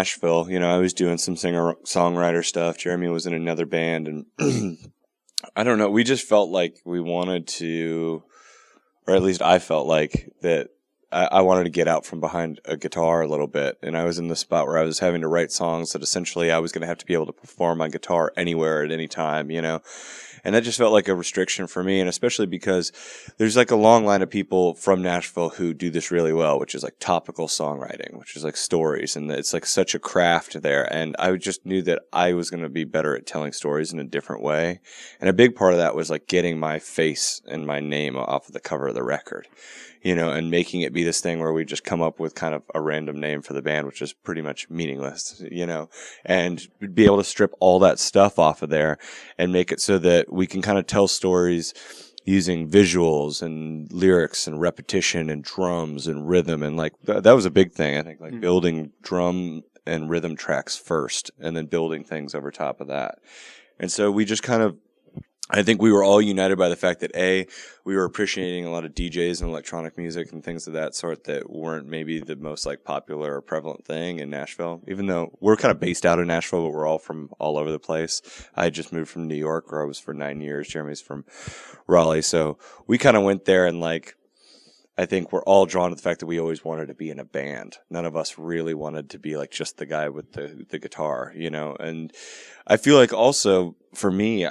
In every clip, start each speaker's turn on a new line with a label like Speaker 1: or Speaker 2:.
Speaker 1: Nashville, I was doing some singer-songwriter stuff. Jeremy was in another band, and I don't know. We just felt like we wanted to, or at least I felt like that I wanted to get out from behind a guitar a little bit. And I was in the spot where I was having to write songs that essentially I was going to have to be able to perform on guitar anywhere at any time, And that just felt like a restriction for me, and especially because there's like a long line of people from Nashville who do this really well, which is like topical songwriting, which is like stories, and it's like such a craft there. And I just knew that I was going to be better at telling stories in a different way. And a big part of that was like getting my face and my name off of the cover of the record, and making it be this thing where we just come up with kind of a random name for the band, which is pretty much meaningless, and be able to strip all that stuff off of there and make it so that we can kind of tell stories using visuals and lyrics and repetition and drums and rhythm. And like, that was a big thing, I think, like building drum and rhythm tracks first and then building things over top of that. And so we just I think we were all united by the fact that we were appreciating a lot of DJs and electronic music and things of that sort that weren't maybe the most like popular or prevalent thing in Nashville, even though we're kind of based out of Nashville, but we're all from all over the place. I just moved from New York, where I was for 9 years. Jeremy's from Raleigh. So we kind of went there, and like, I think we're all drawn to the fact that we always wanted to be in a band. None of us really wanted to be like just the guy with the guitar, and I feel like also for me,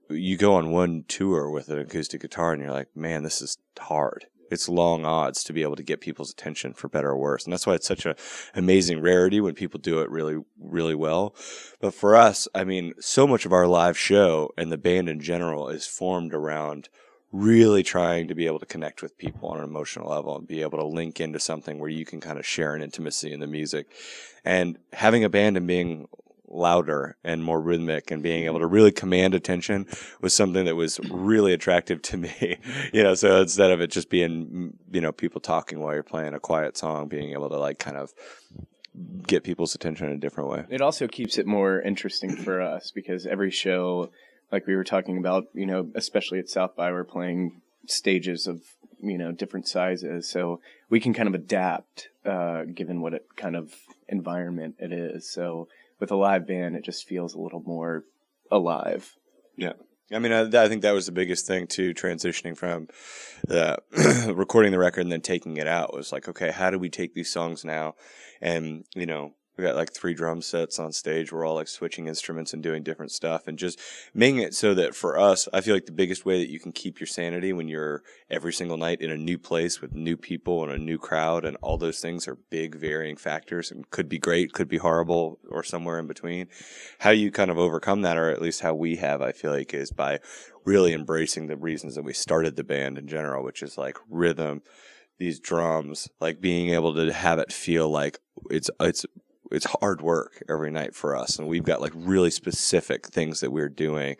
Speaker 1: you go on one tour with an acoustic guitar and you're like, man, this is hard. It's long odds to be able to get people's attention, for better or worse. And that's why it's such an amazing rarity when people do it really, really well. But for us, I mean, so much of our live show and the band in general is formed around really trying to be able to connect with people on an emotional level and be able to link into something where you can kind of share an intimacy in the music. And having a band and being louder and more rhythmic and being able to really command attention was something that was really attractive to me. So instead of it just being, people talking while you're playing a quiet song, being able to like kind of get people's attention in a different way.
Speaker 2: It also keeps it more interesting for us because every show, like we were talking about, especially at South by, we're playing stages of, different sizes. So we can kind of adapt, given what kind of environment it is. So with a live band, it just feels a little more alive.
Speaker 1: Yeah. I mean, I think that was the biggest thing, too, transitioning from recording the record and then taking it out. Was like, okay, how do we take these songs now? And, we got like 3 drum sets on stage. We're all like switching instruments and doing different stuff and just making it so that for us, I feel like the biggest way that you can keep your sanity when you're every single night in a new place with new people and a new crowd, and all those things are big varying factors and could be great, could be horrible, or somewhere in between. How you kind of overcome that, or at least how we have, I feel like, is by really embracing the reasons that we started the band in general, which is like rhythm, these drums, like being able to have it feel like it's hard work every night for us. And we've got like really specific things that we're doing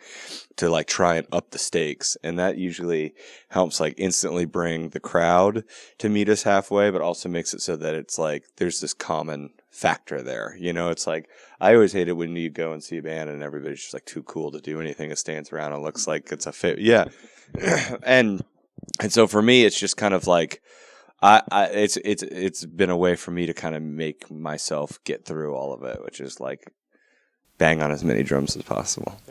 Speaker 1: to like try and up the stakes. And that usually helps like instantly bring the crowd to meet us halfway, but also makes it so that it's like, there's this common factor there. It's like, I always hate it when you go and see a band and everybody's just like too cool to do anything. It stands around and looks like it's a fit. Yeah. and so for me, it's just kind of like, it's been a way for me to kind of make myself get through all of it, which is like bang on as many drums as possible.